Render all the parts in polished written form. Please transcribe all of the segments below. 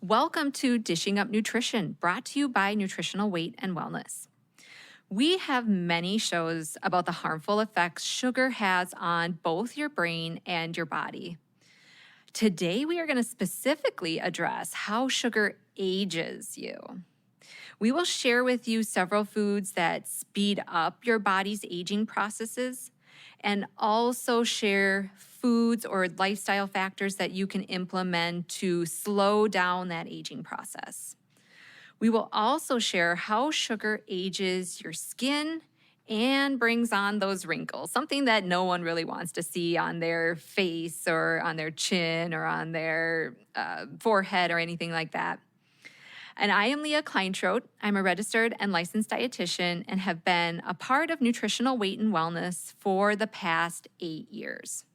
Welcome to Dishing Up Nutrition, brought to you by Nutritional Weight and Wellness. We have many shows about the harmful effects sugar has on both your brain and your body. Today, we are going to specifically address how sugar ages you. We will share with you several foods that speed up your body's aging processes and also share foods or lifestyle factors that you can implement to slow down that aging process. We will also share how sugar ages your skin and brings on those wrinkles, something that no one really wants to see on their face or on their chin or on their forehead or anything like that. And I am Leah Kleintrout. I'm a registered and licensed dietitian and have been a part of Nutritional Weight and Wellness for the past 8 years.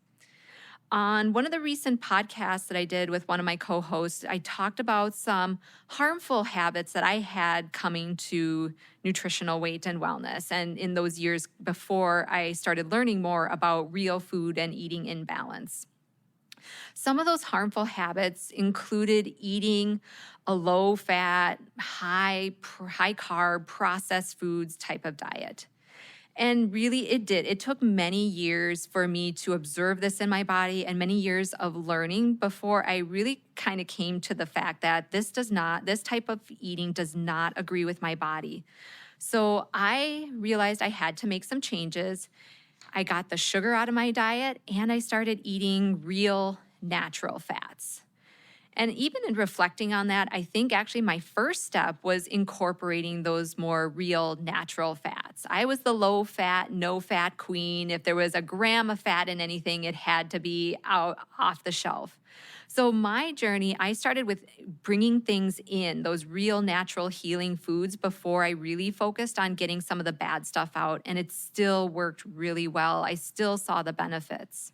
On one of the recent podcasts that I did with one of my co-hosts, I talked about some harmful habits that I had coming to nutritional weight and wellness, and in those years before I started learning more about real food and eating in balance. Some of those harmful habits included eating a low-fat, high-carb, processed foods type of diet. And really, it did. It took many years for me to observe this in my body and many years of learning before I really kind of came to the fact that this type of eating does not agree with my body. So I realized I had to make some changes. I got the sugar out of my diet and I started eating real natural fats. And even in reflecting on that, I think actually my first step was incorporating those more real natural fats. I was the low fat, no fat queen. If there was a gram of fat in anything, it had to be out off the shelf. So my journey, I started with bringing things in, those real natural healing foods before I really focused on getting some of the bad stuff out. And it still worked really well. I still saw the benefits.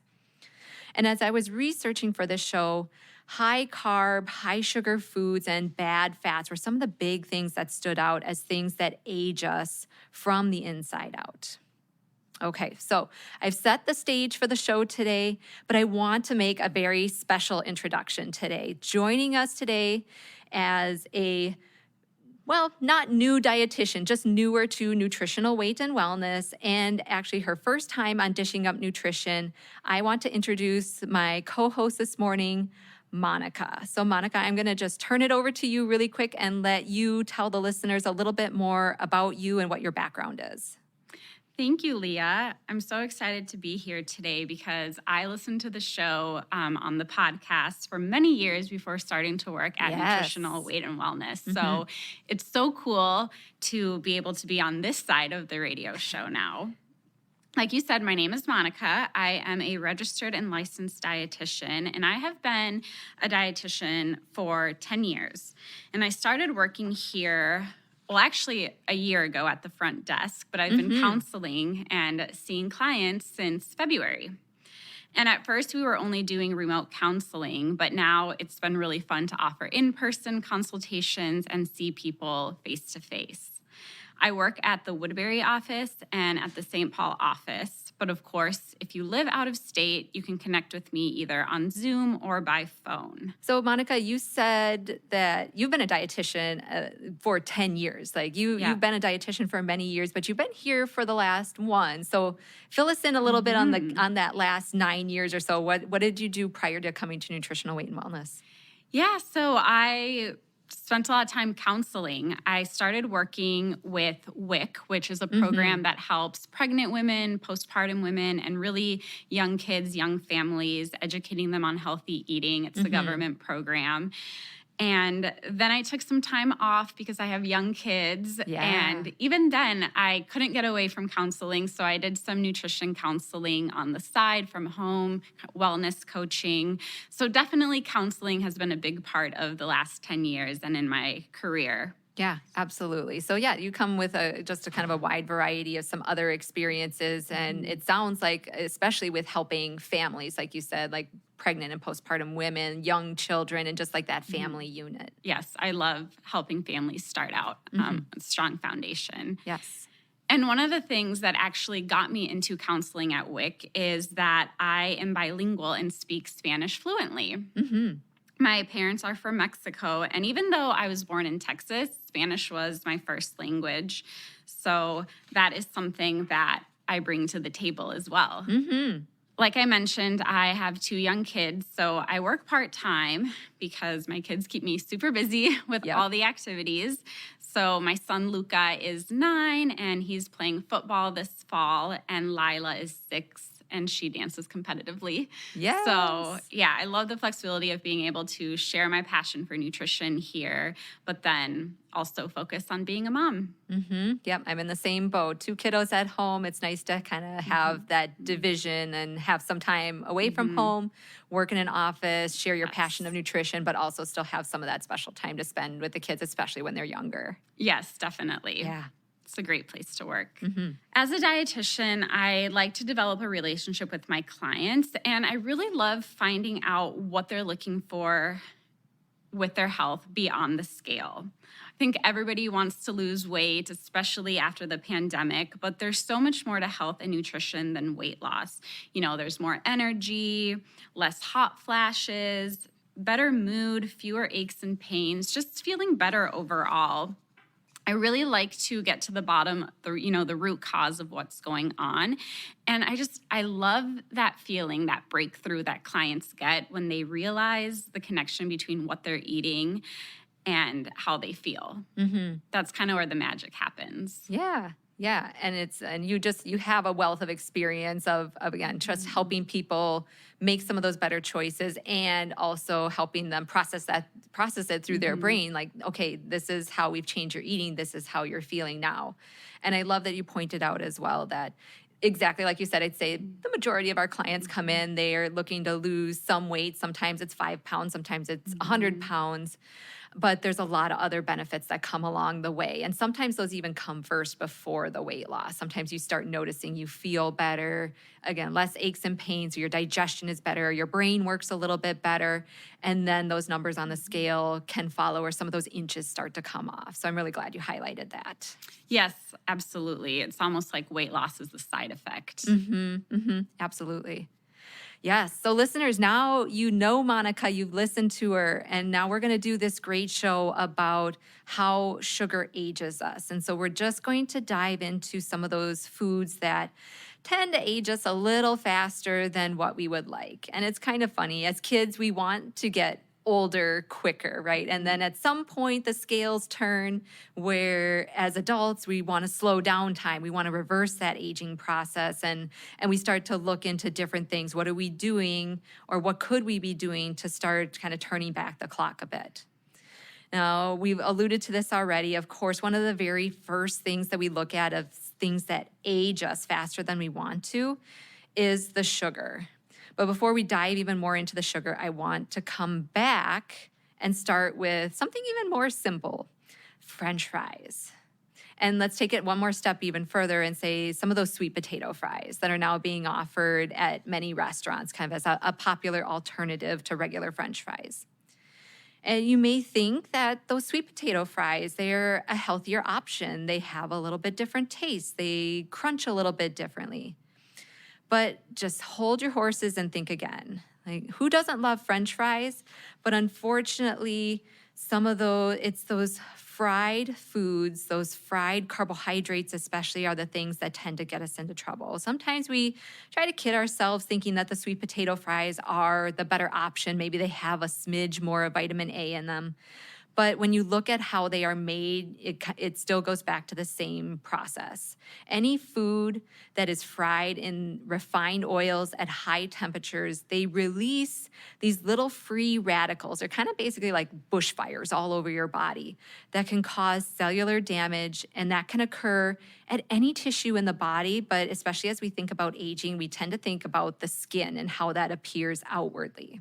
And as I was researching for this show, high carb, high sugar foods and bad fats were some of the big things that stood out as things that age us from the inside out. Okay, so I've set the stage for the show today, but I want to make a very special introduction today. Joining us today as not new dietitian, just newer to nutritional weight and wellness, and actually her first time on Dishing Up Nutrition, I want to introduce my co-host this morning, Monica. So Monica, I'm going to just turn it over to you really quick and let you tell the listeners a little bit more about you and what your background is. Thank you, Leah. I'm so excited to be here today because I listened to the show on the podcast for many years before starting to work at Nutritional Weight and Wellness. So it's so cool to be able to be on this side of the radio show now. Like you said, my name is Monica. I am a registered and licensed dietitian, and I have been a dietitian for 10 years. And I started working here, actually a year ago at the front desk, but I've been counseling and seeing clients since February. And at first, we were only doing remote counseling, but now it's been really fun to offer in-person consultations and see people face-to-face. I work at the Woodbury office and at the St. Paul office. But of course, if you live out of state, you can connect with me either on Zoom or by phone. So Monica, you said that you've been a dietitian for 10 years. Like you've been a dietitian for many years, but you've been here for the last one. So fill us in a little bit on that last 9 years or so. What did you do prior to coming to Nutritional Weight and Wellness? Yeah, so I spent a lot of time counseling. I started working with WIC, which is a program that helps pregnant women, postpartum women, and really young kids, young families, educating them on healthy eating. It's the government program. And then I took some time off because I have young kids. Yeah. And even then, I couldn't get away from counseling. So I did some nutrition counseling on the side from home, wellness coaching. So definitely counseling has been a big part of the last 10 years and in my career. Yeah, absolutely. So yeah, you come with just a kind of a wide variety of some other experiences. And it sounds like, especially with helping families, like you said, like pregnant and postpartum women, young children, and just like that family unit. Yes, I love helping families start out a strong foundation. Yes. And one of the things that actually got me into counseling at WIC is that I am bilingual and speak Spanish fluently. My parents are from Mexico, and even though I was born in Texas, Spanish was my first language. So that is something that I bring to the table as well. Mm-hmm. Like I mentioned, I have 2 young kids, so I work part-time because my kids keep me super busy with Yep. all the activities. So my son Luca is 9 and he's playing football this fall, and Lila is 6 and she dances competitively. So, Yes. yeah, I love the flexibility of being able to share my passion for nutrition here, but then also focus on being a mom. Mm-hmm. Yep. I'm in the same boat. 2 kiddos at home. It's nice to kind of have that division and have some time away from Mm-hmm. home, work in an office, share your passion of Yes. nutrition, but also still have some of that special time to spend with the kids, especially when they're younger. Yes, definitely. Yeah. It's a great place to work. Mm-hmm. As a dietitian, I like to develop a relationship with my clients, and I really love finding out what they're looking for with their health beyond the scale. I think everybody wants to lose weight, especially after the pandemic, but there's so much more to health and nutrition than weight loss. There's more energy, less hot flashes, better mood, fewer aches and pains, just feeling better overall. I really like to get to the bottom, the root cause of what's going on. And I love that feeling, that breakthrough that clients get when they realize the connection between what they're eating and how they feel. Mm-hmm. That's kind of where the magic happens. Yeah. Yeah. And you have a wealth of experience of again, just helping people make some of those better choices and also helping them process it through their brain. Like, okay, this is how we've changed your eating. This is how you're feeling now. And I love that you pointed out as well that exactly like you said, I'd say the majority of our clients come in, they are looking to lose some weight. Sometimes it's 5 pounds, sometimes it's 100 pounds. But there's a lot of other benefits that come along the way. And sometimes those even come first before the weight loss. Sometimes you start noticing you feel better, again, less aches and pains, or your digestion is better, your brain works a little bit better. And then those numbers on the scale can follow, or some of those inches start to come off. So I'm really glad you highlighted that. Yes, absolutely. It's almost like weight loss is the side effect. Mm-hmm, mm-hmm, absolutely. Yes. So, listeners, now you know Monica, you've listened to her, and now we're going to do this great show about how sugar ages us. And so, we're just going to dive into some of those foods that tend to age us a little faster than what we would like. And it's kind of funny. As kids, we want to get older quicker, right? And then at some point the scales turn where as adults we want to slow down time. We want to reverse that aging process and we start to look into different things. What are we doing or what could we be doing to start kind of turning back the clock a bit? Now, we've alluded to this already. Of course, one of the very first things that we look at of things that age us faster than we want to is the sugar. But before we dive even more into the sugar, I want to come back and start with something even more simple, French fries. And let's take it one more step even further and say some of those sweet potato fries that are now being offered at many restaurants, kind of as a popular alternative to regular French fries. And you may think that those sweet potato fries, they're a healthier option. They have a little bit different taste. They crunch a little bit differently. But just hold your horses and think again. Like, who doesn't love French fries? But unfortunately, it's those fried foods, those fried carbohydrates especially, are the things that tend to get us into trouble. Sometimes we try to kid ourselves thinking that the sweet potato fries are the better option. Maybe they have a smidge more of vitamin A in them. But when you look at how they are made, it still goes back to the same process. Any food that is fried in refined oils at high temperatures, they release these little free radicals. They're kind of basically like bushfires all over your body that can cause cellular damage, and that can occur at any tissue in the body. But especially as we think about aging, we tend to think about the skin and how that appears outwardly.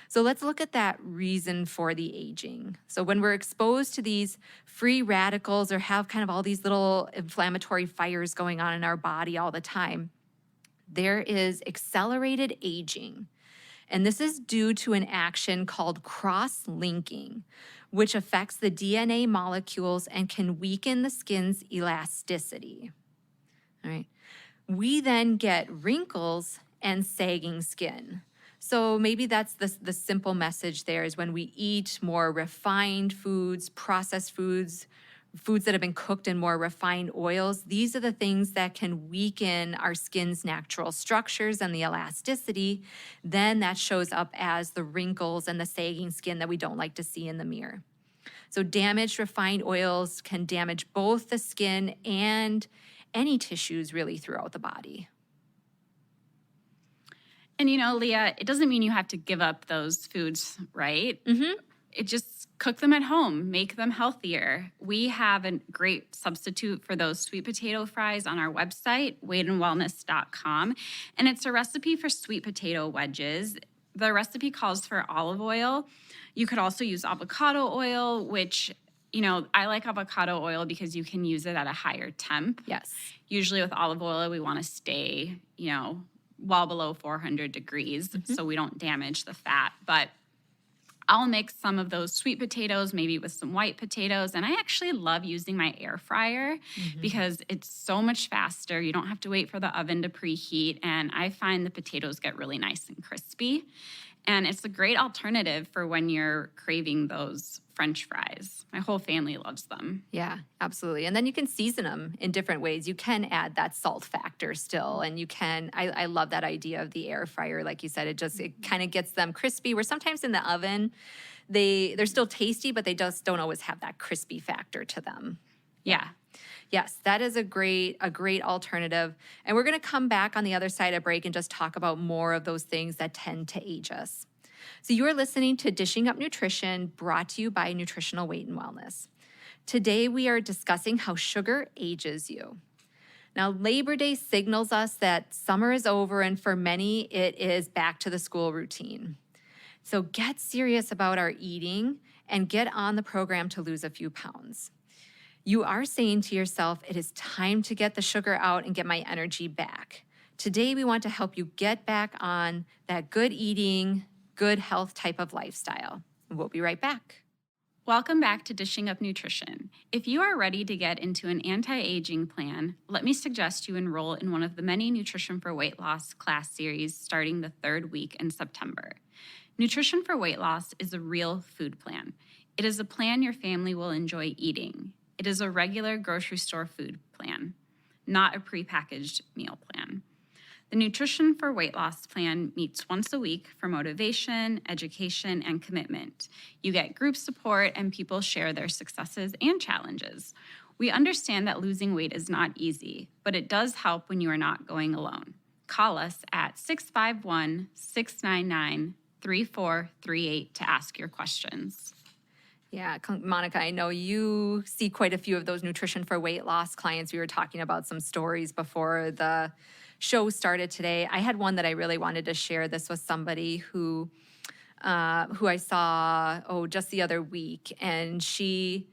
So let's look at that reason for the aging. So when we're exposed to these free radicals or have kind of all these little inflammatory fires going on in our body all the time, there is accelerated aging. And this is due to an action called cross-linking, which affects the DNA molecules and can weaken the skin's elasticity. All right. We then get wrinkles and sagging skin. So maybe that's the simple message there is when we eat more refined foods, processed foods, foods that have been cooked in more refined oils, these are the things that can weaken our skin's natural structures and the elasticity. Then that shows up as the wrinkles and the sagging skin that we don't like to see in the mirror. So damaged refined oils can damage both the skin and any tissues really throughout the body. And Leah, it doesn't mean you have to give up those foods, right? Mm-hmm. It just cook them at home, make them healthier. We have a great substitute for those sweet potato fries on our website, weightandwellness.com. And it's a recipe for sweet potato wedges. The recipe calls for olive oil. You could also use avocado oil, which, I like avocado oil because you can use it at a higher temp. Yes. Usually with olive oil, we want to stay, well below 400 degrees so we don't damage the fat. But I'll mix some of those sweet potatoes, maybe with some white potatoes. And I actually love using my air fryer because it's so much faster. You don't have to wait for the oven to preheat. And I find the potatoes get really nice and crispy. And it's a great alternative for when you're craving those French fries. My whole family loves them. Yeah, absolutely. And then you can season them in different ways. You can add that salt factor still. And you can, I love that idea of the air fryer. Like you said, it kind of gets them crispy, where sometimes in the oven, they're still tasty, but they just don't always have that crispy factor to them. Yeah. Yes, that is a great alternative. And we're going to come back on the other side of break and just talk about more of those things that tend to age us. So you are listening to Dishing Up Nutrition, brought to you by Nutritional Weight and Wellness. Today we are discussing how sugar ages you. Now, Labor Day signals us that summer is over, and for many, it is back to the school routine. So get serious about our eating and get on the program to lose a few pounds. You are saying to yourself, it is time to get the sugar out and get my energy back. Today, we want to help you get back on that good eating, good health type of lifestyle. We'll be right back. Welcome back to Dishing Up Nutrition. If you are ready to get into an anti-aging plan, let me suggest you enroll in one of the many Nutrition for Weight Loss class series starting the 3rd week in September. Nutrition for Weight Loss is a real food plan. It is a plan your family will enjoy eating. It is a regular grocery store food plan, not a prepackaged meal plan. The Nutrition for Weight Loss plan meets once a week for motivation, education, and commitment. You get group support and people share their successes and challenges. We understand that losing weight is not easy, but it does help when you are not going alone. Call us at 651-699-3438 to ask your questions. Yeah, Monica, I know you see quite a few of those Nutrition for Weight Loss clients. We were talking about some stories before the show started today. I had one that I really wanted to share. This was somebody who I saw, just the other week, and she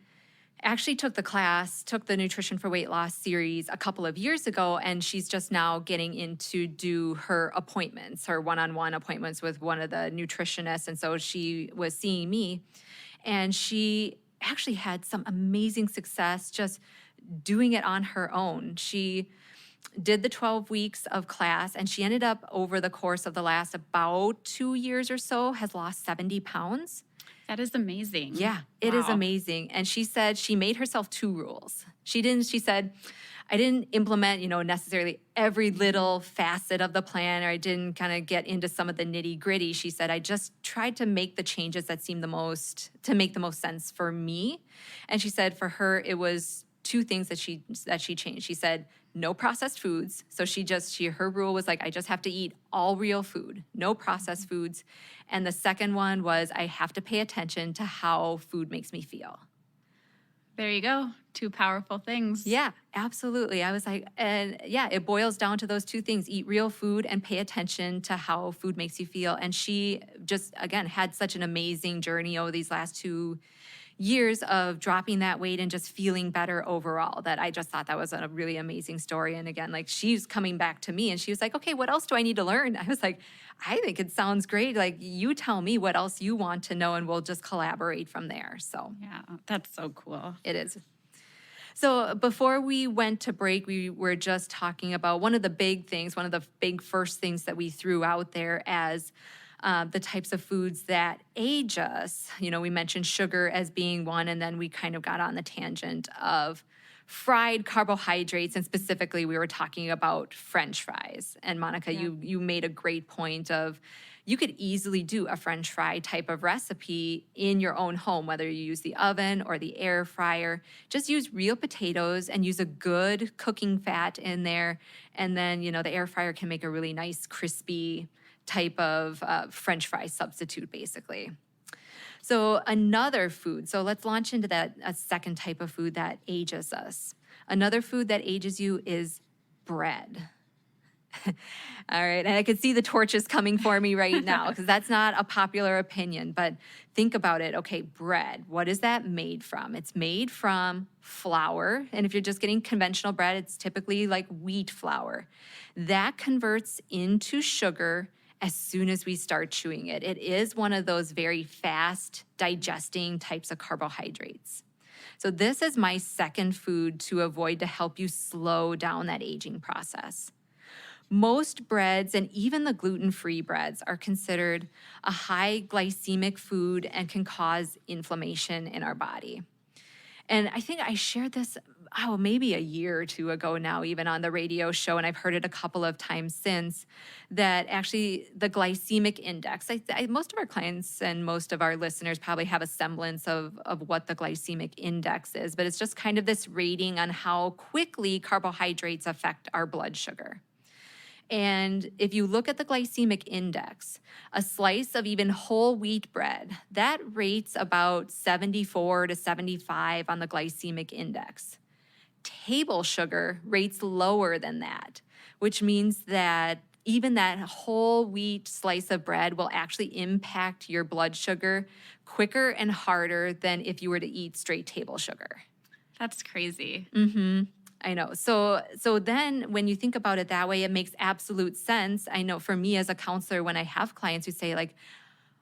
actually took the Nutrition for Weight Loss series a couple of years ago, and she's just now getting into do her appointments, her one-on-one appointments with one of the nutritionists. And so she was seeing me, and she actually had some amazing success just doing it on her own. She did the 12 weeks of class, and she ended up over the course of the last about 2 years or so has lost 70 pounds. That is amazing. Yeah, it is amazing. And she said she made herself 2 rules. She said, I didn't implement, necessarily every little facet of the plan, or I didn't kind of get into some of the nitty gritty. She said, I just tried to make the changes that seemed to make the most sense for me. And she said for her, it was 2 things that she changed. She said, no processed foods. So her rule was like, I just have to eat all real food, no processed foods. And the second one was, I have to pay attention to how food makes me feel. There you go. 2 powerful things. Yeah, absolutely. I was like, and yeah, it boils down to those 2 things: eat real food and pay attention to how food makes you feel. And she just, again, had such an amazing journey over these last 2 years of dropping that weight and just feeling better overall, that I just thought that was a really amazing story. And again, like, she's coming back to me and she was like, okay, what else do I need to learn? I was like, I think it sounds great. Like, you tell me what else you want to know and we'll just collaborate from there. So yeah, that's so cool. It is. So before we went to break, we were just talking about one of the big first things that we threw out there as the types of foods that age us. We mentioned sugar as being one, and then we kind of got on the tangent of fried carbohydrates, and specifically we were talking about French fries. And Monica, Yeah. you made a great point of you could easily do a French fry type of recipe in your own home, whether you use the oven or the air fryer. Just use real potatoes and use a good cooking fat in there. And then, the air fryer can make a really nice, crispy type of French fry substitute, basically. So another food, so let's launch into that, a second type of food that ages us. Another food that ages you is bread. All right. And I can see the torches coming for me right now because that's not a popular opinion. But think about it. Okay, bread. What is that made from? It's made from flour. And if you're just getting conventional bread, it's typically like wheat flour. That converts into sugar as soon as we start chewing it. It is one of those very fast digesting types of carbohydrates. So this is my second food to avoid to help you slow down that aging process. Most breads and even the gluten-free breads are considered a high glycemic food and can cause inflammation in our body. And I think I shared this, maybe a year or two ago now, even on the radio show, and I've heard it a couple of times since, that actually the glycemic index, most of our clients and most of our listeners probably have a semblance of what the glycemic index is, but it's just kind of this rating on how quickly carbohydrates affect our blood sugar. And if you look at the glycemic index, a slice of even whole wheat bread, that rates about 74 to 75 on the glycemic index. Table sugar rates lower than that, which means that even that whole wheat slice of bread will actually impact your blood sugar quicker and harder than if you were to eat straight table sugar. That's crazy. Mm-hmm. I know. So then when you think about it that way, it makes absolute sense. I know for me as a counselor, when I have clients who say like,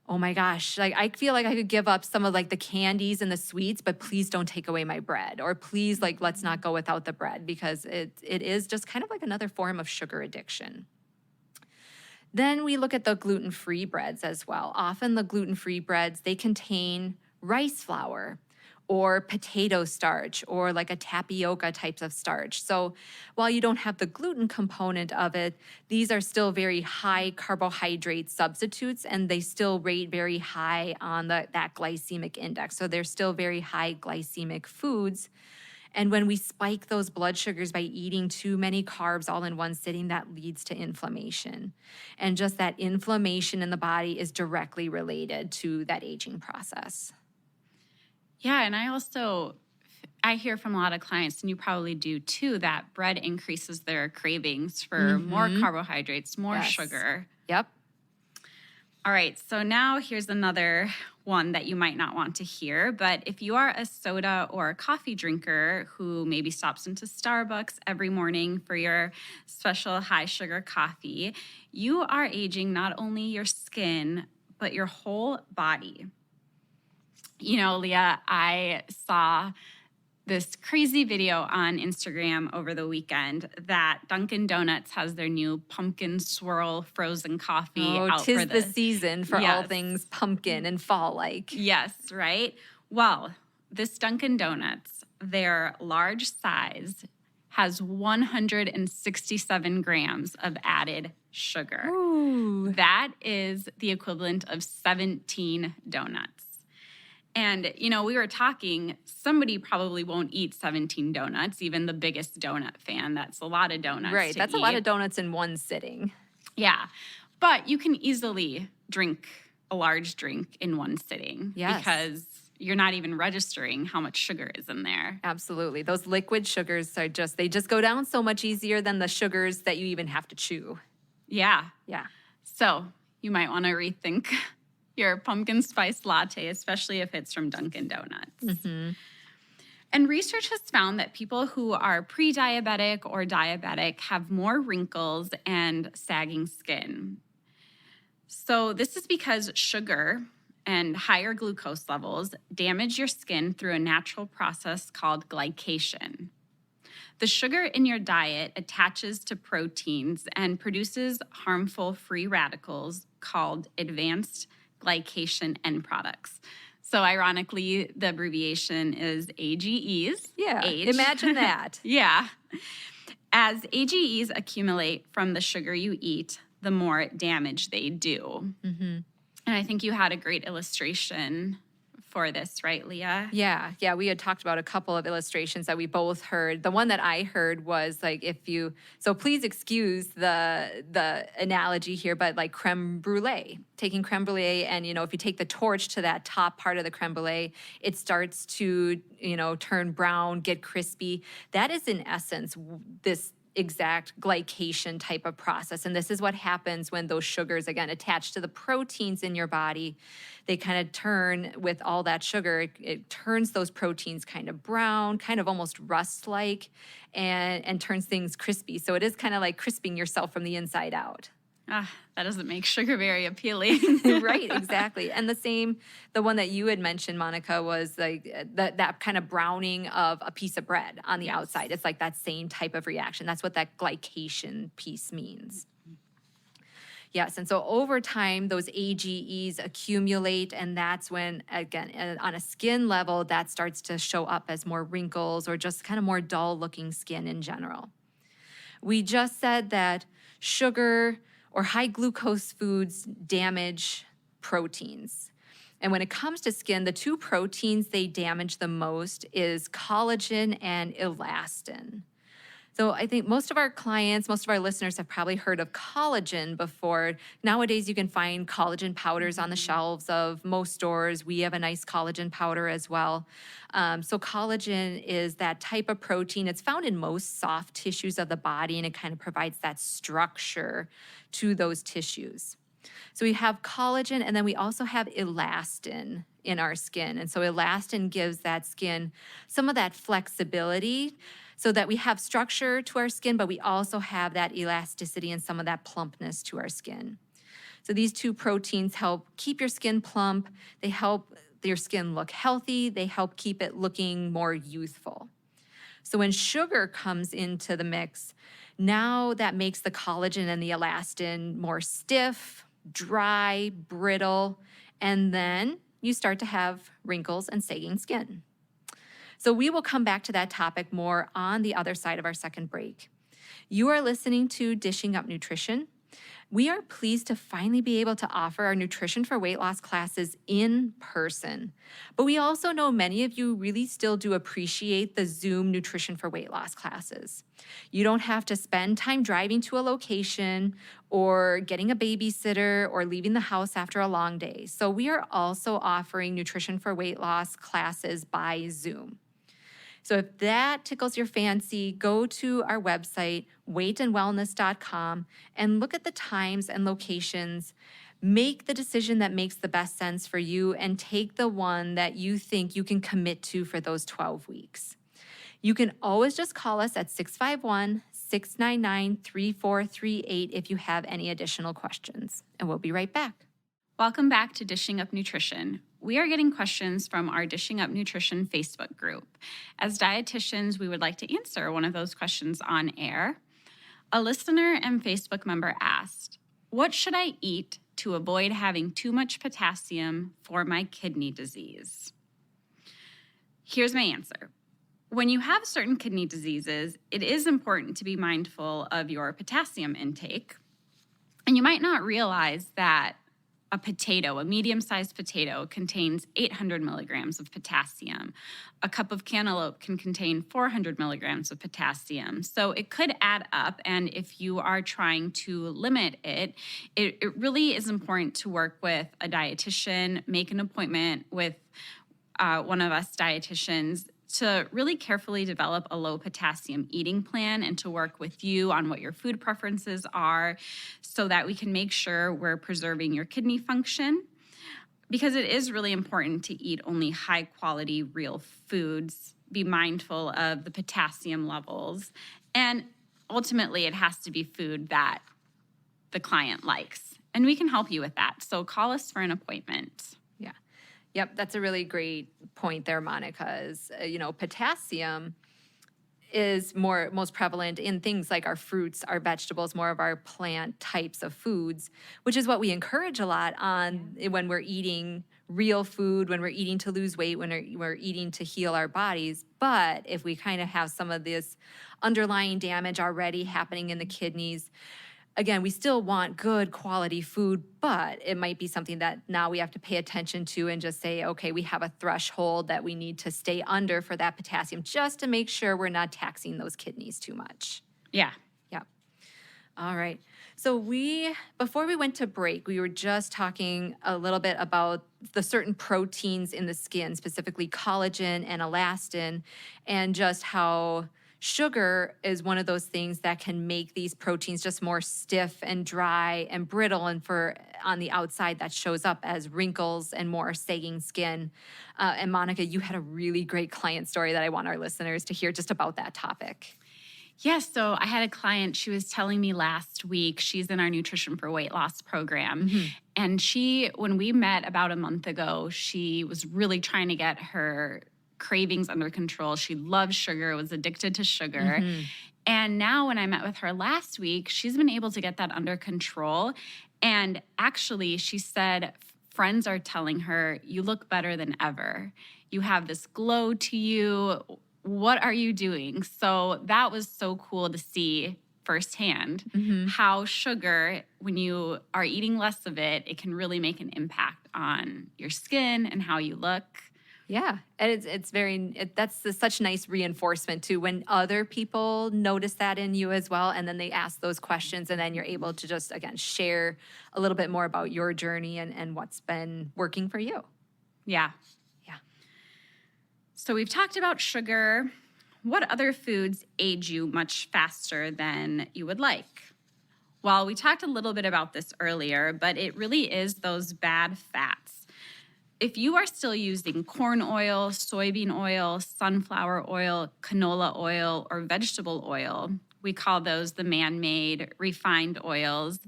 oh my gosh, like I feel like I could give up some of like the candies and the sweets, but please don't take away my bread, or please like let's not go without the bread, because it is just kind of like another form of sugar addiction. Then we look at the gluten-free breads as well. Often the gluten-free breads, they contain rice flour or potato starch or like a tapioca types of starch. So while you don't have the gluten component of it, these are still very high carbohydrate substitutes, and they still rate very high on that glycemic index. So they're still very high glycemic foods. And when we spike those blood sugars by eating too many carbs all in one sitting, that leads to inflammation. And just that inflammation in the body is directly related to that aging process. Yeah, and I hear from a lot of clients, and you probably do too, that bread increases their cravings for more carbohydrates, more sugar. Yep. All right, so now here's another one that you might not want to hear, but if you are a soda or a coffee drinker who maybe stops into Starbucks every morning for your special high sugar coffee, you are aging not only your skin, but your whole body. Leah, I saw this crazy video on Instagram over the weekend that Dunkin' Donuts has their new pumpkin swirl frozen coffee out for the season for all things pumpkin and fall-like. Yes, right? Well, this Dunkin' Donuts, their large size has 167 grams of added sugar. Ooh. That is the equivalent of 17 donuts. And, we were talking, somebody probably won't eat 17 donuts, even the biggest donut fan. That's a lot of donuts. Right. That's a lot of donuts in one sitting. Yeah. But you can easily drink a large drink in one sitting. Yes. Because you're not even registering how much sugar is in there. Absolutely. Those liquid sugars they just go down so much easier than the sugars that you even have to chew. Yeah. Yeah. So you might want to rethink your pumpkin spice latte, especially if it's from Dunkin' Donuts. Mm-hmm. And research has found that people who are pre-diabetic or diabetic have more wrinkles and sagging skin. So this is because sugar and higher glucose levels damage your skin through a natural process called glycation. The sugar in your diet attaches to proteins and produces harmful free radicals called advanced glycation end products. So ironically, the abbreviation is AGEs. Yeah, Age. imagine that. Yeah. As AGEs accumulate from the sugar you eat, the more damage they do. And I think you had a great illustration for this, right, Leah? Yeah, we had talked about a couple of illustrations that we both heard. The one that I heard was like so please excuse the analogy here, but like creme brulee, taking creme brulee and, if you take the torch to that top part of the creme brulee, it starts to, turn brown, get crispy. That is in essence this exact glycation type of process. And this is what happens when those sugars, again, attach to the proteins in your body. They kind of turn with all that sugar, it turns those proteins kind of brown, kind of almost rust-like, and turns things crispy. So it is kind of like crisping yourself from the inside out. That doesn't make sugar very appealing. Right, exactly. And the one that you had mentioned, Monica, was like that kind of browning of a piece of bread on the outside. It's like that same type of reaction. That's what that glycation piece means. Yes, and so over time, those AGEs accumulate, and that's when, again, on a skin level, that starts to show up as more wrinkles or just kind of more dull-looking skin in general. We just said that sugar or high glucose foods damage proteins. And when it comes to skin, the two proteins they damage the most is collagen and elastin. So I think most of our clients, most of our listeners have probably heard of collagen before. Nowadays, you can find collagen powders on the shelves of most stores. We have a nice collagen powder as well. So collagen is that type of protein. It's found in most soft tissues of the body, and it kind of provides that structure to those tissues. So we have collagen, and then we also have elastin in our skin. And so elastin gives that skin some of that flexibility so that we have structure to our skin, but we also have that elasticity and some of that plumpness to our skin. So these two proteins help keep your skin plump. They help your skin look healthy. They help keep it looking more youthful. So when sugar comes into the mix, now that makes the collagen and the elastin more stiff, dry, brittle, and then you start to have wrinkles and sagging skin. So we will come back to that topic more on the other side of our second break. You are listening to Dishing Up Nutrition. We are pleased to finally be able to offer our Nutrition for Weight Loss classes in person. But we also know many of you really still do appreciate the Zoom Nutrition for Weight Loss classes. You don't have to spend time driving to a location or getting a babysitter or leaving the house after a long day. So we are also offering Nutrition for Weight Loss classes by Zoom. So if that tickles your fancy, go to our website, weightandwellness.com, and look at the times and locations. Make the decision that makes the best sense for you and take the one that you think you can commit to for those 12 weeks. You can always just call us at 651-699-3438 if you have any additional questions, and we'll be right back. Welcome back to Dishing Up Nutrition. We are getting questions from our Dishing Up Nutrition Facebook group. As dietitians, we would like to answer one of those questions on air. A listener and Facebook member asked, "What should I eat to avoid having too much potassium for my kidney disease?" Here's my answer. When you have certain kidney diseases, it is important to be mindful of your potassium intake. And you might not realize that a medium-sized potato, contains 800 milligrams of potassium. A cup of cantaloupe can contain 400 milligrams of potassium. So it could add up, and if you are trying to limit it, it really is important to work with a dietitian, make an appointment with one of us dietitians to really carefully develop a low potassium eating plan and to work with you on what your food preferences are so that we can make sure we're preserving your kidney function. Because it is really important to eat only high quality real foods, be mindful of the potassium levels, and ultimately it has to be food that the client likes. And we can help you with that. So call us for an appointment. Yep, that's a really great point there, Monica, is, potassium is most prevalent in things like our fruits, our vegetables, more of our plant types of foods, which is what we encourage a lot on when we're eating real food, when we're eating to lose weight, when we're eating to heal our bodies. But if we kind of have some of this underlying damage already happening in the kidneys, again, we still want good quality food, but it might be something that now we have to pay attention to and just say, okay, we have a threshold that we need to stay under for that potassium just to make sure we're not taxing those kidneys too much. Yeah. Yeah. All right. So before we went to break, we were just talking a little bit about the certain proteins in the skin, specifically collagen and elastin, and just how sugar is one of those things that can make these proteins just more stiff and dry and brittle, and on the outside that shows up as wrinkles and more sagging skin. And Monica, you had a really great client story that I want our listeners to hear just about that topic. Yes. So I had a client, she was telling me last week, she's in our Nutrition for Weight Loss program. And when we met about a month ago, she was really trying to get her cravings under control. She loved sugar, was addicted to sugar. And now when I met with her last week, she's been able to get that under control. And actually, she said friends are telling her, you look better than ever. You have this glow to you. What are you doing? So that was so cool to see firsthand how sugar, when you are eating less of it, it can really make an impact on your skin and how you look. Yeah, and that's such nice reinforcement too when other people notice that in you as well, and then they ask those questions, and then you're able to just, again, share a little bit more about your journey and what's been working for you. Yeah. So we've talked about sugar. What other foods age you much faster than you would like? Well, we talked a little bit about this earlier, but it really is those bad fats. If you are still using corn oil, soybean oil, sunflower oil, canola oil, or vegetable oil, we call those the man-made refined oils,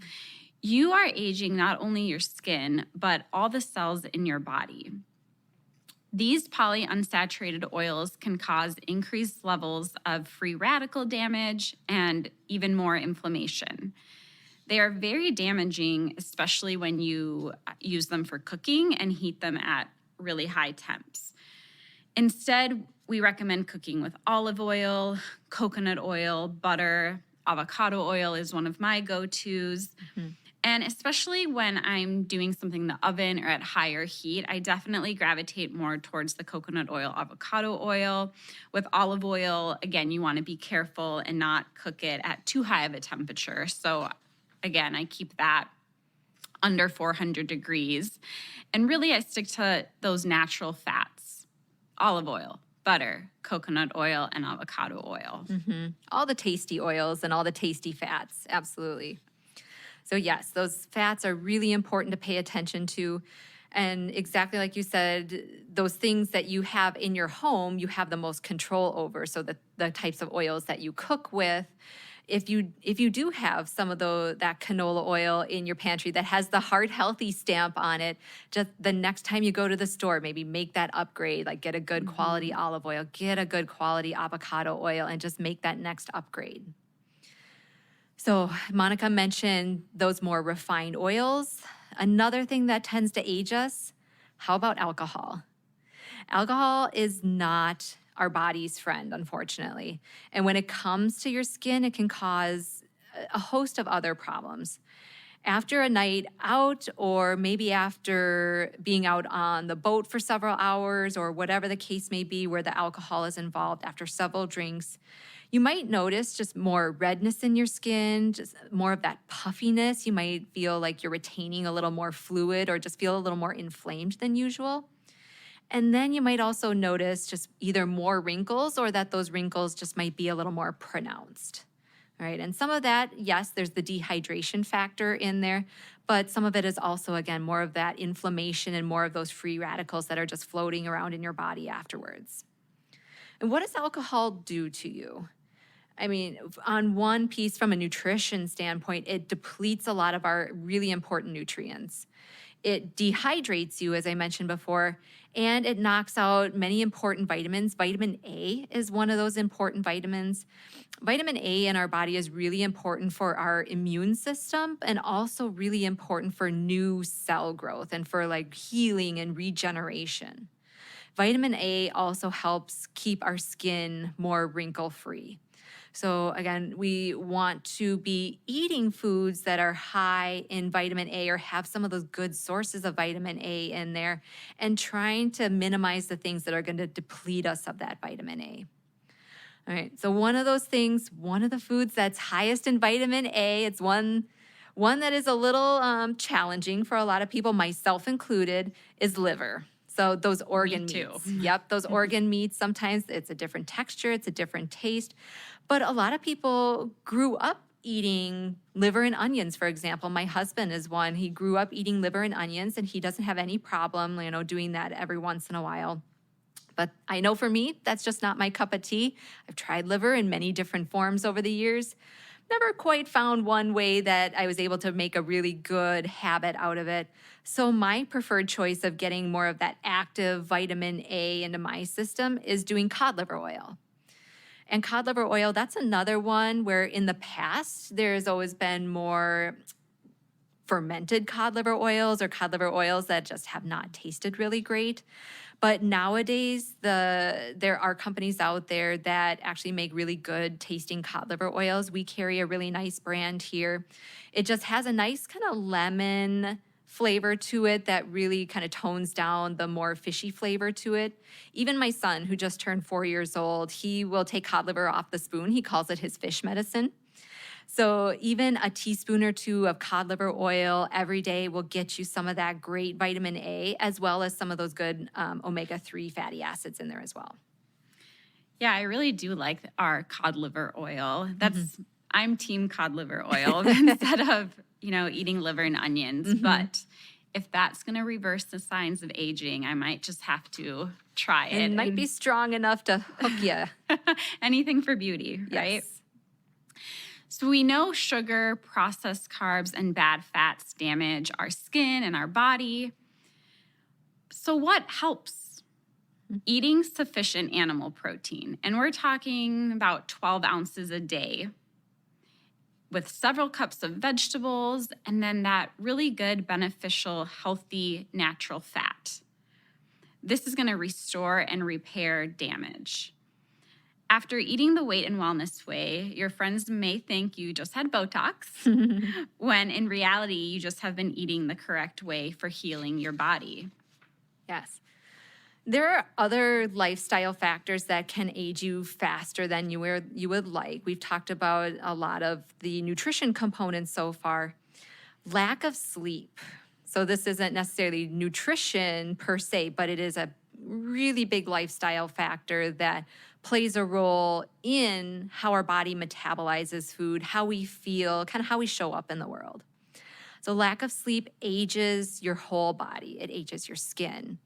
you are aging not only your skin, but all the cells in your body. These polyunsaturated oils can cause increased levels of free radical damage and even more inflammation. They are very damaging, especially when you use them for cooking and heat them at really high temps. Instead, we recommend cooking with olive oil, coconut oil, butter. Avocado oil is one of my go-tos. And especially when I'm doing something in the oven or at higher heat, I definitely gravitate more towards the coconut oil, avocado oil. With olive oil, again, you want to be careful and not cook it at too high of a temperature. So again, I keep that under 400 degrees. And really, I stick to those natural fats, olive oil, butter, coconut oil, and avocado oil. All the tasty oils and all the tasty fats, absolutely. So yes, those fats are really important to pay attention to. And exactly like you said, those things that you have in your home, you have the most control over. So the types of oils that you cook with, if you do have some of that canola oil in your pantry that has the heart healthy stamp on it, just the next time you go to the store, maybe make that upgrade, like get a good quality olive oil, get a good quality avocado oil, and just make that next upgrade. So Monica mentioned those more refined oils. Another thing that tends to age us, how about alcohol? Alcohol is not our body's friend, unfortunately. And when it comes to your skin, it can cause a host of other problems. After a night out, or maybe after being out on the boat for several hours, or whatever the case may be where the alcohol is involved, after several drinks, you might notice just more redness in your skin, just more of that puffiness. You might feel like you're retaining a little more fluid or just feel a little more inflamed than usual. And then you might also notice just either more wrinkles or that those wrinkles just might be a little more pronounced. All right, and some of that, yes, there's the dehydration factor in there, but some of it is also, again, more of that inflammation and more of those free radicals that are just floating around in your body afterwards. And what does alcohol do to you? I mean, on one piece, from a nutrition standpoint, it depletes a lot of our really important nutrients. It dehydrates you, as I mentioned before, and it knocks out many important vitamins. Vitamin A is one of those important vitamins. Vitamin A in our body is really important for our immune system and also really important for new cell growth and for like healing and regeneration. Vitamin A also helps keep our skin more wrinkle free. So, again, we want to be eating foods that are high in vitamin A or have some of those good sources of vitamin A in there and trying to minimize the things that are going to deplete us of that vitamin A. All right, so one of those things, one of the foods that's highest in vitamin A, it's one that is a little challenging for a lot of people, myself included, is liver. So those organ Me too. meats. Yep, those organ meats, sometimes it's a different texture, it's a different taste. But a lot of people grew up eating liver and onions, for example. My husband is one. He grew up eating liver and onions, and he doesn't have any problem, doing that every once in a while. But I know for me, that's just not my cup of tea. I've tried liver in many different forms over the years. Never quite found one way that I was able to make a really good habit out of it. So my preferred choice of getting more of that active vitamin A into my system is doing cod liver oil. And cod liver oil, that's another one where in the past, there's always been more fermented cod liver oils or cod liver oils that just have not tasted really great. But nowadays, there are companies out there that actually make really good tasting cod liver oils. We carry a really nice brand here. It just has a nice kind of lemon flavor to it that really kind of tones down the more fishy flavor to it. Even my son, who just turned 4 years old, he will take cod liver off the spoon. He calls it his fish medicine. So even a teaspoon or two of cod liver oil every day will get you some of that great vitamin A, as well as some of those good omega-3 fatty acids in there as well. Yeah, I really do like our cod liver oil. I'm team cod liver oil instead of, eating liver and onions. But if that's going to reverse the signs of aging, I might just have to try it. It might be strong enough to hook you. Anything for beauty, right? Yes. So we know sugar, processed carbs, and bad fats damage our skin and our body. So what helps? Eating sufficient animal protein. And we're talking about 12 ounces a day with several cups of vegetables and then that really good, beneficial, healthy, natural fat. This is going to restore and repair damage. After eating the Weight and Wellness Way, your friends may think you just had Botox, when in reality, you just have been eating the correct way for healing your body. Yes. There are other lifestyle factors that can age you faster than you would like. We've talked about a lot of the nutrition components so far. Lack of sleep. So this isn't necessarily nutrition per se, but it is a really big lifestyle factor that plays a role in how our body metabolizes food, how we feel, kind of how we show up in the world. So lack of sleep ages your whole body. It ages your skin,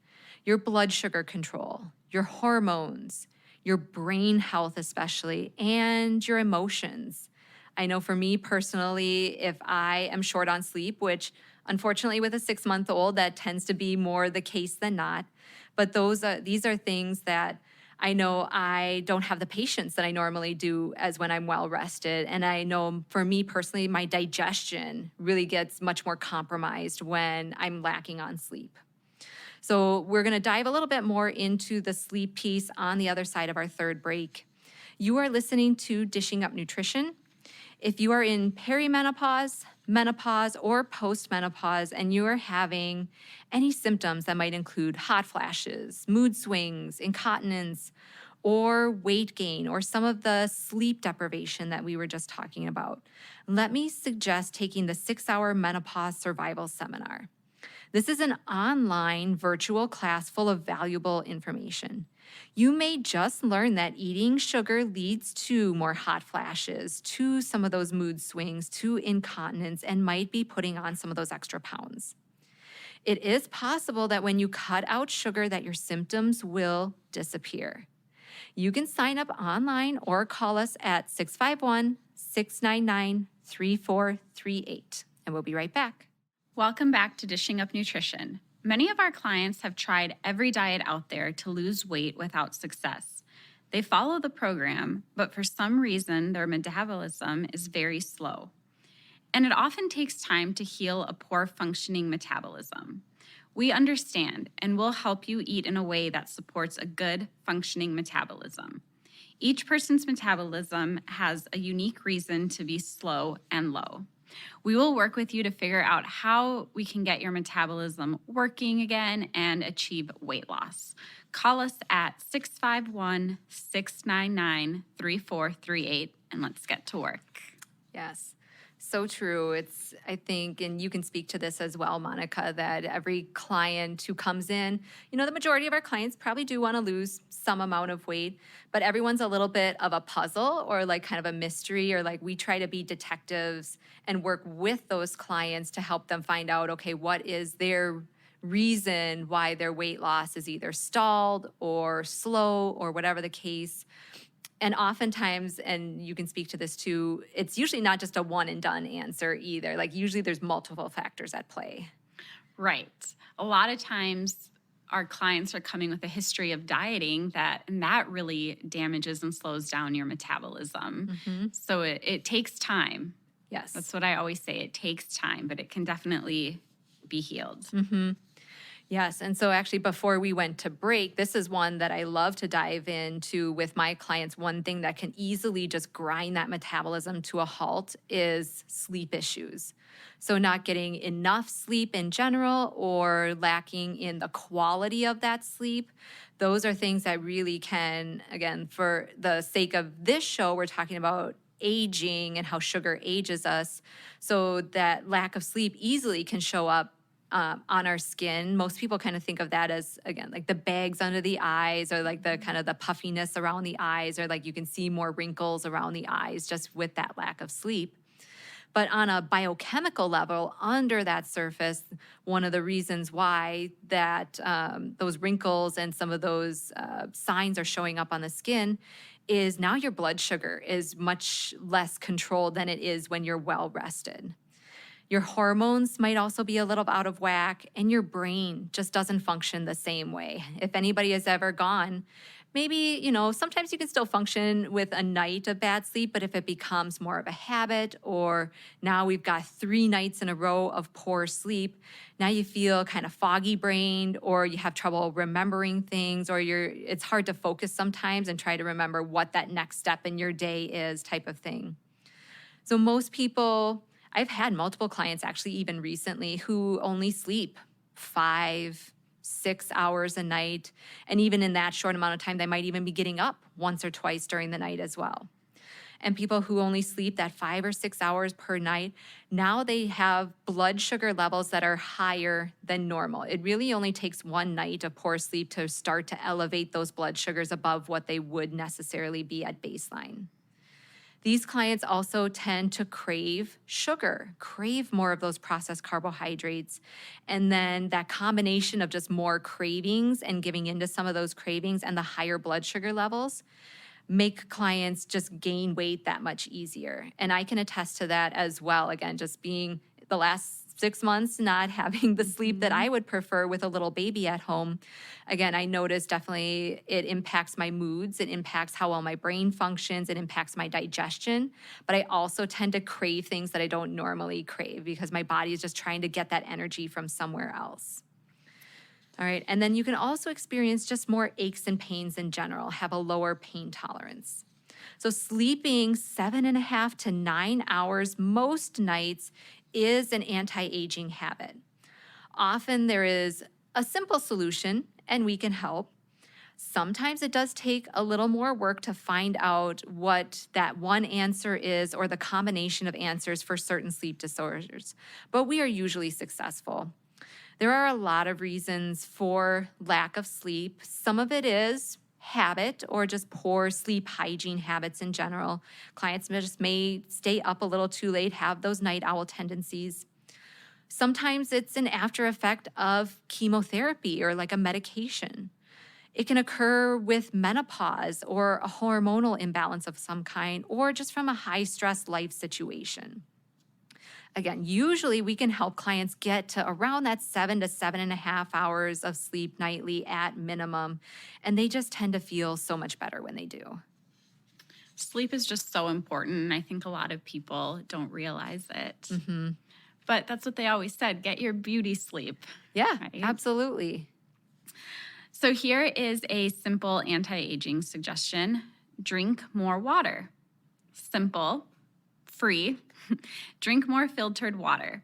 your blood sugar control, your hormones, your brain health especially, and your emotions. I know for me personally, if I am short on sleep, which unfortunately with a 6-month-old, that tends to be more the case than not, but these are things that I know I don't have the patience that I normally do as when I'm well rested. And I know for me personally, my digestion really gets much more compromised when I'm lacking on sleep. So we're going to dive a little bit more into the sleep piece on the other side of our third break. You are listening to Dishing Up Nutrition. If you are in perimenopause, menopause, or postmenopause, and you are having any symptoms that might include hot flashes, mood swings, incontinence, or weight gain, or some of the sleep deprivation that we were just talking about, let me suggest taking the 6-hour Menopause Survival Seminar. This is an online virtual class full of valuable information. You may just learn that eating sugar leads to more hot flashes, to some of those mood swings, to incontinence, and might be putting on some of those extra pounds. It is possible that when you cut out sugar that your symptoms will disappear. You can sign up online or call us at 651-699-3438, and we'll be right back. Welcome back to Dishing Up Nutrition. Many of our clients have tried every diet out there to lose weight without success. They follow the program, but for some reason, their metabolism is very slow. And it often takes time to heal a poor functioning metabolism. We understand and will help you eat in a way that supports a good functioning metabolism. Each person's metabolism has a unique reason to be slow and low. We will work with you to figure out how we can get your metabolism working again and achieve weight loss. Call us at 651-699-3438 and let's get to work. Yes. So true. I think, and you can speak to this as well, Monica, that every client who comes in, the majority of our clients probably do want to lose some amount of weight, but everyone's a little bit of a puzzle or like kind of a mystery, or like we try to be detectives and work with those clients to help them find out, okay, what is their reason why their weight loss is either stalled or slow or whatever the case. And oftentimes, and you can speak to this too, it's usually not just a one and done answer either. Like usually there's multiple factors at play. Right. A lot of times our clients are coming with a history of dieting and that really damages and slows down your metabolism. Mm-hmm. So it takes time. Yes. That's what I always say. It takes time, but it can definitely be healed. Mm-hmm. Yes. And so actually before we went to break, this is one that I love to dive into with my clients. One thing that can easily just grind that metabolism to a halt is sleep issues. So not getting enough sleep in general or lacking in the quality of that sleep. Those are things that really can, again, for the sake of this show, we're talking about aging and how sugar ages us. So that lack of sleep easily can show up on our skin. Most people kind of think of that as, again, like the bags under the eyes or like the kind of the puffiness around the eyes, or like you can see more wrinkles around the eyes just with that lack of sleep. But on a biochemical level, under that surface, one of the reasons why that those wrinkles and some of those signs are showing up on the skin is now your blood sugar is much less controlled than it is when you're well rested. Your hormones might also be a little out of whack, and your brain just doesn't function the same way. If anybody has ever gone, maybe, sometimes you can still function with a night of bad sleep, but if it becomes more of a habit, or now we've got 3 nights in a row of poor sleep, now you feel kind of foggy brained, or you have trouble remembering things, or it's hard to focus sometimes and try to remember what that next step in your day is, type of thing. So most people, I've had multiple clients actually even recently who only sleep 5, 6 hours a night. And even in that short amount of time, they might even be getting up once or twice during the night as well. And people who only sleep that 5 or 6 hours per night, now they have blood sugar levels that are higher than normal. It really only takes one night of poor sleep to start to elevate those blood sugars above what they would necessarily be at baseline. These clients also tend to crave sugar, crave more of those processed carbohydrates. And then that combination of just more cravings and giving into some of those cravings and the higher blood sugar levels make clients just gain weight that much easier. And I can attest to that as well. Again, just being the last 6 months not having the sleep that I would prefer with a little baby at home. Again, I noticed definitely it impacts my moods. It impacts how well my brain functions. It impacts my digestion. But I also tend to crave things that I don't normally crave because my body is just trying to get that energy from somewhere else. All right. And then you can also experience just more aches and pains in general, have a lower pain tolerance. So sleeping 7.5 to 9 hours most nights is an anti-aging habit. Often there is a simple solution and we can help. Sometimes it does take a little more work to find out what that one answer is or the combination of answers for certain sleep disorders, but we are usually successful. There are a lot of reasons for lack of sleep. Some of it is habit or just poor sleep hygiene habits in general. Clients just may stay up a little too late, have those night owl tendencies. Sometimes it's an after effect of chemotherapy or like a medication. It can occur with menopause or a hormonal imbalance of some kind, or just from a high stress life situation. Again, usually we can help clients get to around that 7 to 7.5 hours of sleep nightly at minimum. And they just tend to feel so much better when they do. Sleep is just so important. And I think a lot of people don't realize it. But that's what they always said, get your beauty sleep. Yeah, right? absolutely. So here is a simple anti-aging suggestion. Drink more water. Simple, free. Drink more filtered water.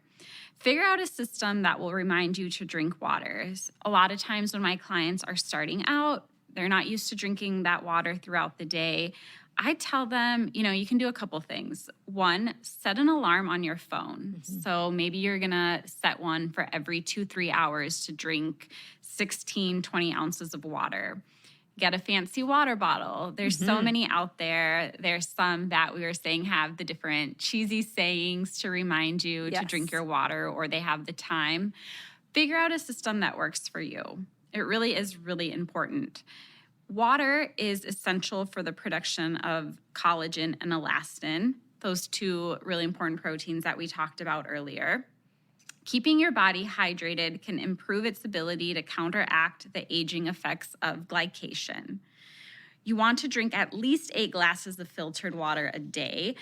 Figure out a system that will remind you to drink water. A lot of times when my clients are starting out, they're not used to drinking that water throughout the day. I tell them, you can do a couple things. One, set an alarm on your phone. So maybe you're going to set one for every 2-3 hours to drink 16, 20 ounces of water. Get a fancy water bottle. There's so many out there. There's some that we were saying have the different cheesy sayings to remind you to drink your water, or they have the time. Figure out a system that works for you. It really is really important. Water is essential for the production of collagen and elastin, those two really important proteins that we talked about earlier. Keeping your body hydrated can improve its ability to counteract the aging effects of glycation. You want to drink at least 8 glasses of filtered water a day.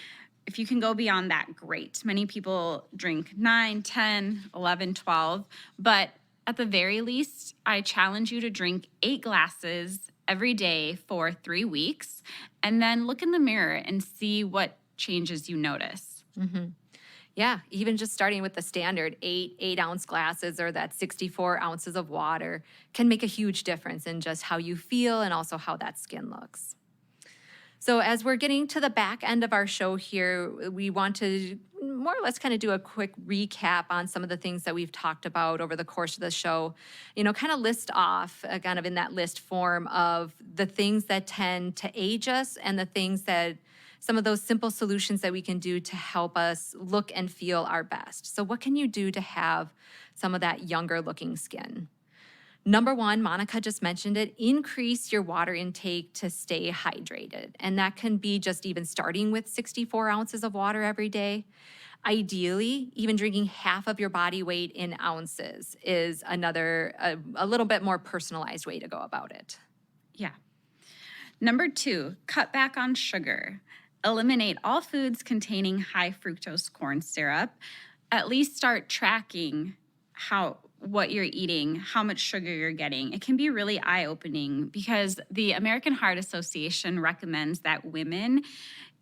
If you can go beyond that, great. Many people drink 9, 10, 11, 12, but at the very least, I challenge you to drink 8 glasses every day for 3 weeks, and then look in the mirror and see what changes you notice. Yeah, even just starting with the standard 8-ounce glasses or that 64 ounces of water can make a huge difference in just how you feel and also how that skin looks. So as we're getting to the back end of our show here, we want to more or less kind of do a quick recap on some of the things that we've talked about over the course of the show. Kind of list off kind of in that list form of the things that tend to age us and the things that some of those simple solutions that we can do to help us look and feel our best. So what can you do to have some of that younger looking skin? Number one, Monica just mentioned it, increase your water intake to stay hydrated. And that can be just even starting with 64 ounces of water every day. Ideally, even drinking half of your body weight in ounces is another, a little bit more personalized way to go about it. Yeah. Number 2, cut back on sugar. Eliminate all foods containing high fructose corn syrup. At least start tracking what you're eating, how much sugar you're getting. It can be really eye-opening because the American Heart Association recommends that women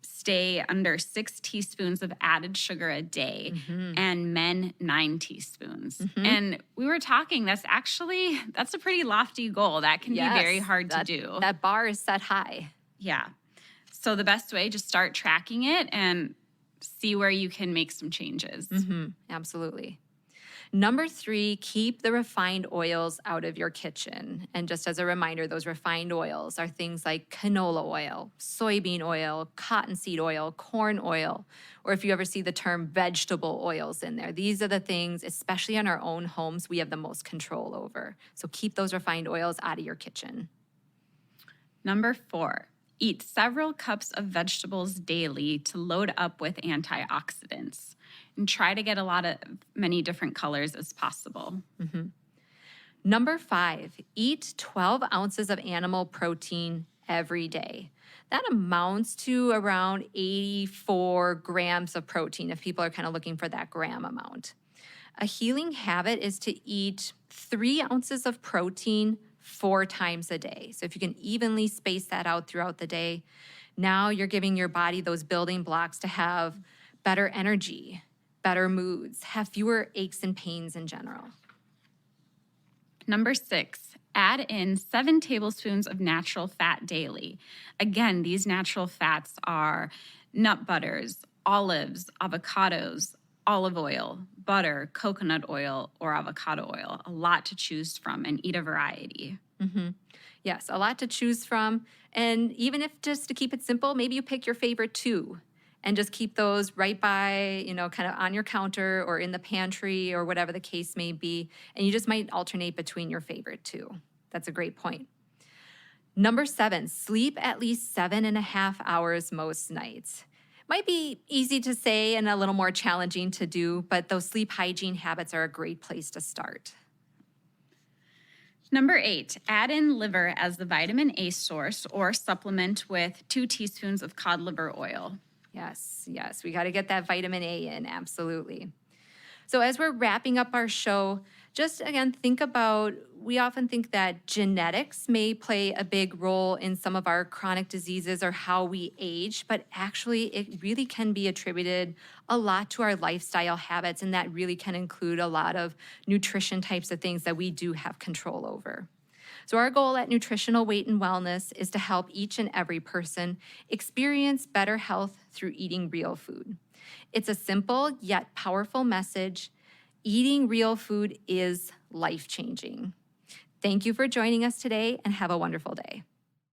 stay under 6 teaspoons of added sugar a day and men 9 teaspoons. And we were talking, that's a pretty lofty goal. That can be very hard to do. That bar is set high. Yeah. So the best way, just start tracking it and see where you can make some changes. Absolutely. Number 3, keep the refined oils out of your kitchen. And just as a reminder, those refined oils are things like canola oil, soybean oil, cottonseed oil, corn oil, or if you ever see the term vegetable oils in there. These are the things, especially in our own homes, we have the most control over. So keep those refined oils out of your kitchen. Number 4, eat several cups of vegetables daily to load up with antioxidants. And try to get many different colors as possible. Number 5, eat 12 ounces of animal protein every day. That amounts to around 84 grams of protein if people are kind of looking for that gram amount. A healing habit is to eat 3 ounces of protein 4 times a day. So if you can evenly space that out throughout the day, now you're giving your body those building blocks to have better energy, better moods, have fewer aches and pains in general. Number 6, add in 7 tablespoons of natural fat daily. Again, these natural fats are nut butters, olives, avocados, olive oil, butter, coconut oil, or avocado oil. A lot to choose from, and eat a variety. Yes, a lot to choose from. And even if just to keep it simple, maybe you pick your favorite 2. And just keep those right by, kind of on your counter or in the pantry or whatever the case may be. And you just might alternate between your favorite 2. That's a great point. Number 7, sleep at least 7.5 hours most nights. Might be easy to say and a little more challenging to do, but those sleep hygiene habits are a great place to start. Number 8, add in liver as the vitamin A source or supplement with 2 teaspoons of cod liver oil. Yes, we got to get that vitamin A in, absolutely. So, as we're wrapping up our show, just again, think about we often think that genetics may play a big role in some of our chronic diseases or how we age, but actually, it really can be attributed a lot to our lifestyle habits, and that really can include a lot of nutrition types of things that we do have control over. So, our goal at Nutritional Weight and Wellness is to help each and every person experience better health through eating real food. It's a simple yet powerful message. Eating real food is life-changing. Thank you for joining us today and have a wonderful day.